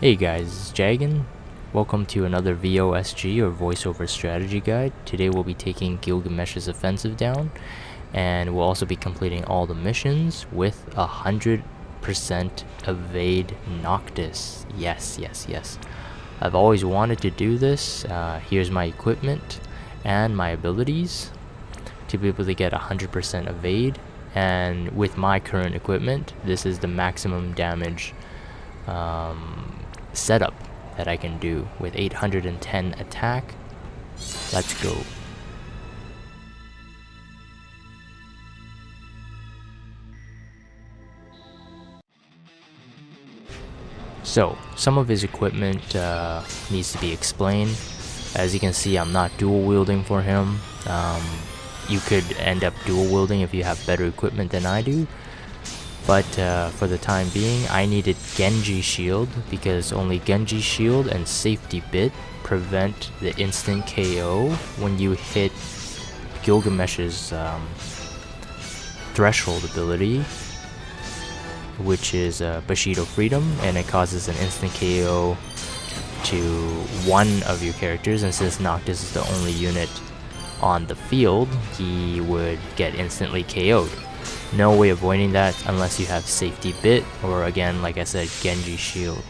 Hey guys, it's Jagan. Welcome to another VOSG or voiceover strategy guide. Today we'll be taking Gilgamesh's offensive down, and we'll also be completing all the missions with 100% evade Noctis. Yes. I've always wanted to do this. Here's my equipment and my abilities to be able to get 100% evade, and with my current equipment, this is the maximum damage setup that I can do with 810 attack. Let's go. So some of his equipment needs to be explained. As you can see, I'm not dual wielding for him. You could end up dual wielding if you have better equipment than I do. But for the time being, I needed Genji Shield because only Genji Shield and Safety Bit prevent the instant KO when you hit Gilgamesh's threshold ability, which is Bushido Freedom, and it causes an instant KO to one of your characters, and since Noctis is the only unit on the field, he would get instantly KO'd. No way avoiding that unless you have Safety Bit, or again, like I said, Genji Shield.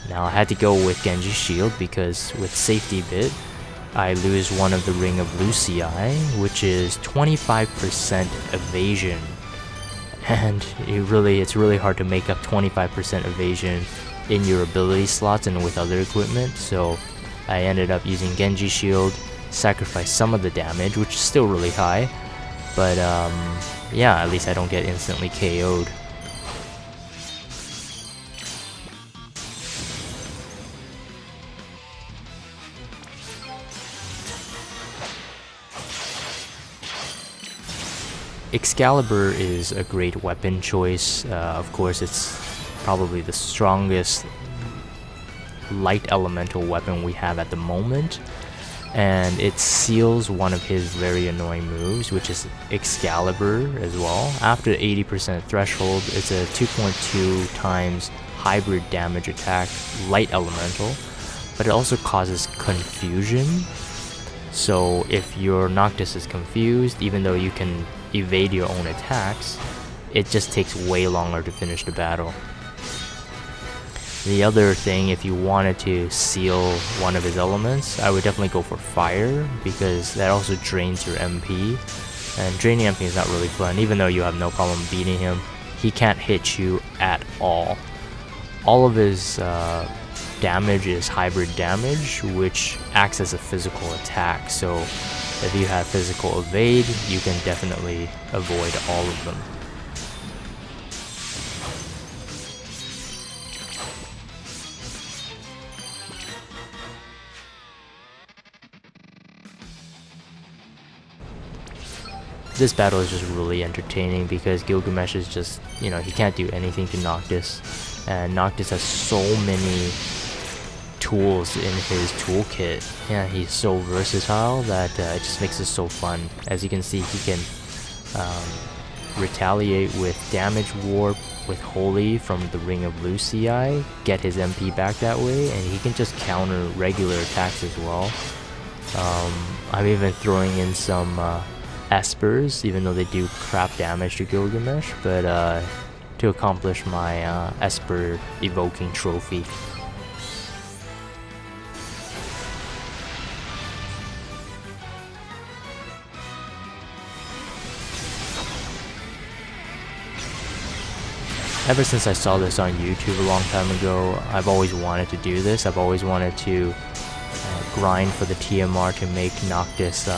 Now I had to go with Genji Shield because with Safety Bit, I lose one of the Ring of Lucii, which is 25% evasion. And it's really hard to make up 25% evasion in your ability slots and with other equipment, so I ended up using Genji Shield, sacrifice some of the damage, which is still really high, but yeah, at least I don't get instantly KO'd. Excalibur is a great weapon choice. Of course, it's probably the strongest light elemental weapon we have at the moment, and it seals one of his very annoying moves, which is Excalibur as well. After 80% threshold, it's a 2.2 times hybrid damage attack light elemental, but it also causes confusion. So if your Noctis is confused, even though you can evade your own attacks, it just takes way longer to finish the battle. The other thing, if you wanted to seal one of his elements, I would definitely go for fire, because that also drains your MP, and draining MP is not really fun. Even though you have no problem beating him, he can't hit you at all. All of his damage is hybrid damage, which acts as a physical attack, so if you have physical evade, you can definitely avoid all of them. This battle is just really entertaining because Gilgamesh is just, he can't do anything to Noctis, and Noctis has so many tools in his toolkit. Yeah, he's so versatile that it just makes it so fun. As you can see, he can retaliate with Damage Warp, with Holy from the Ring of Lucii, get his MP back that way, and he can just counter regular attacks as well. I'm even throwing in some Espers, even though they do crap damage to Gilgamesh, but to accomplish my Esper evoking trophy. Ever since I saw this on YouTube a long time ago, I've always wanted to do this. I've always wanted to grind for the TMR to make Noctis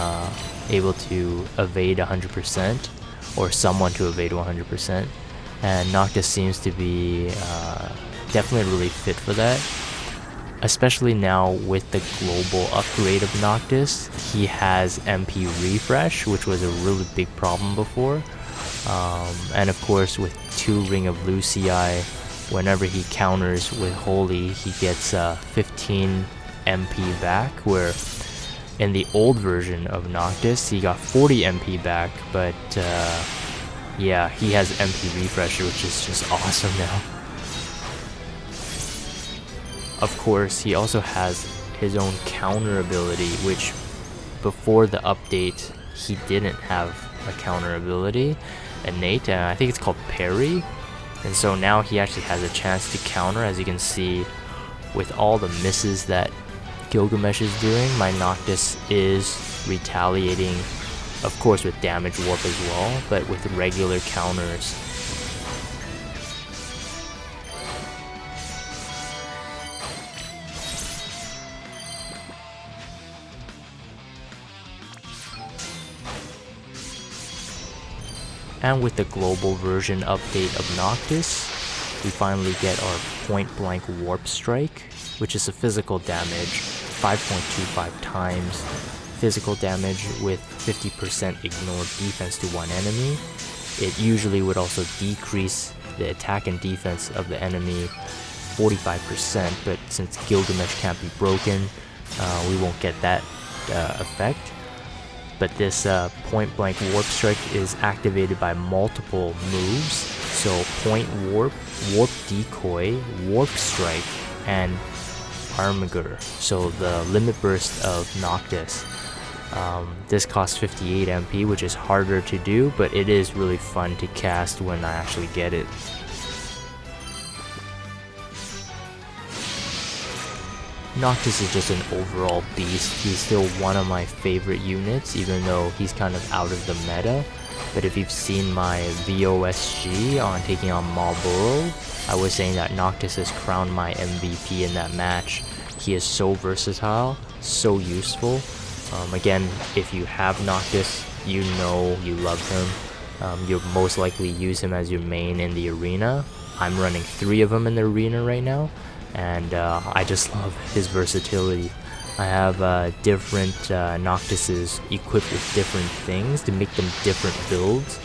able to evade 100%, or someone to evade 100%, and Noctis seems to be definitely really fit for that, especially now with the global upgrade of Noctis. He has MP refresh, which was a really big problem before, and of course with 2 Ring of Lucii, whenever he counters with Holy, he gets 15 MP back, where in the old version of Noctis, he got 40 MP back, but yeah, he has MP refresh, which is just awesome now. of course, he also has his own counter ability, which before the update, he didn't have a counter ability innate, and I think it's called parry. And so now he actually has a chance to counter. As you can see, with all the misses that Gilgamesh is doing, my Noctis is retaliating, of course with damage warp as well, but with regular counters. And with the global version update of Noctis, we finally get our point blank warp strike, which is a physical damage, 5.25 times physical damage with 50% ignore defense to one enemy. It usually would also decrease the attack and defense of the enemy 45%, but since Gilgamesh can't be broken, we won't get that effect. But this point blank warp strike is activated by multiple moves, so point warp, warp decoy, warp strike, and armiger, so the limit burst of Noctis. This costs 58 MP, which is harder to do, but it is really fun to cast when I actually get it. Noctis is just an overall beast. He's still one of my favorite units, even though he's kind of out of the meta. But if you've seen my VOSG on taking on Marlboro, I was saying that Noctis has crowned my MVP in that match. He is so versatile, so useful. Again, if you have Noctis, you know you love him. You'll most likely use him as your main in the arena. I'm running 3 of them in the arena right now, and I just love his versatility. I have different Noctises equipped with different things to make them different builds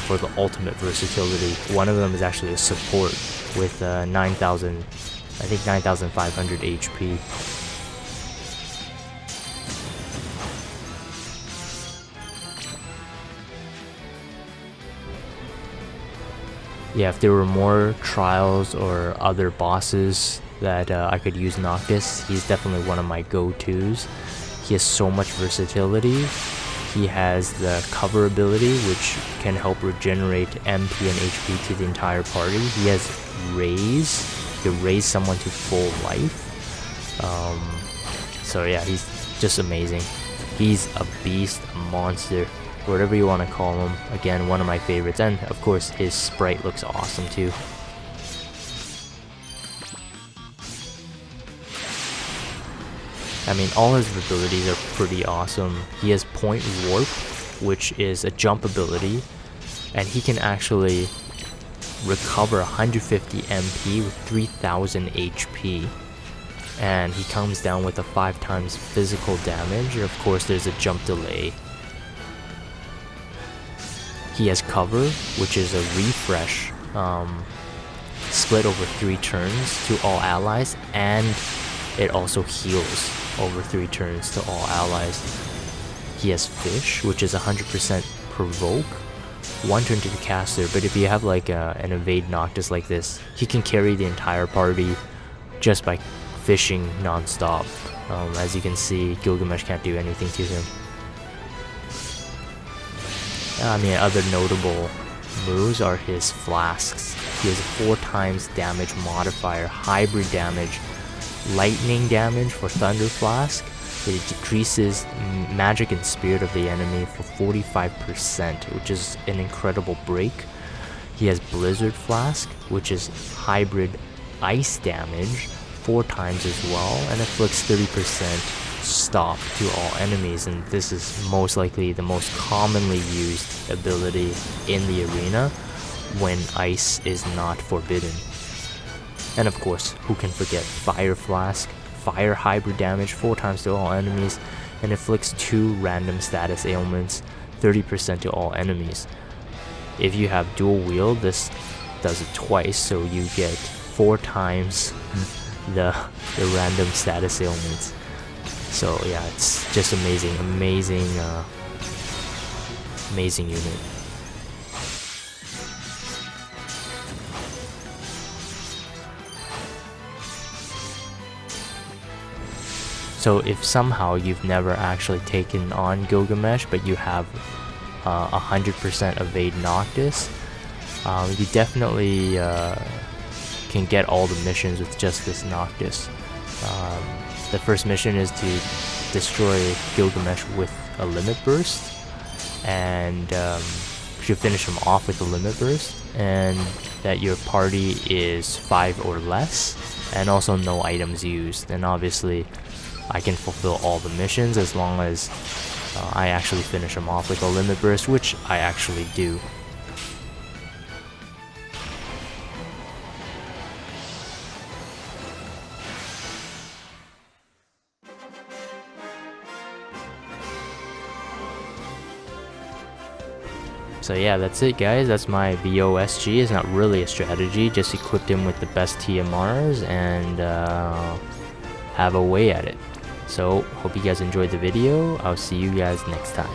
for the ultimate versatility. One of them is actually a support with 9,000, I think 9,500 HP. Yeah, if there were more trials or other bosses that I could use Noctis, he's definitely one of my go-tos. He has so much versatility. He has the cover ability, which can help regenerate MP and HP to the entire party. He has raise. He can raise someone to full life. So yeah, he's just amazing. He's a beast, a monster, whatever you want to call him. Again, one of my favorites, and of course his sprite looks awesome too. I mean, all his abilities are pretty awesome. He has point warp, which is a jump ability, and he can actually recover 150 MP with 3000 HP. And he comes down with a 5 times physical damage, and of course there's a jump delay. He has cover, which is a refresh, split over 3 turns to all allies, and it also heals over 3 turns to all allies. He has fish, which is 100% provoke, 1 turn to the caster, but if you have like an evade Noctis like this, he can carry the entire party just by fishing non-stop. As you can see, Gilgamesh can't do anything to him. I mean, other notable moves are his flasks. He has a 4 times damage modifier, hybrid damage, lightning damage for Thunder Flask. It decreases magic and spirit of the enemy for 45%, which is an incredible break. He has Blizzard Flask, which is hybrid ice damage, 4 times as well, and inflicts 30% stop to all enemies, and this is most likely the most commonly used ability in the arena when ice is not forbidden. And of course, who can forget Fire Flask, fire hybrid damage, 4 times to all enemies, and inflicts 2 random status ailments, 30% to all enemies. If you have dual wield, this does it twice, so you get 4 times the random status ailments. So yeah, it's just amazing, amazing unit. So if somehow you've never actually taken on Gilgamesh, but you have 100% evade Noctis, you definitely can get all the missions with just this Noctis. The first mission is to destroy Gilgamesh with a limit burst, and you finish him off with a limit burst, and that your party is 5 or less, and also no items used. And obviously I can fulfill all the missions as long as I actually finish him off with a limit burst, which I actually do. So yeah, that's it guys, that's my VOSG. It's not really a strategy, just equipped him with the best TMRs and have a way at it. So hope you guys enjoyed the video. I'll see you guys next time.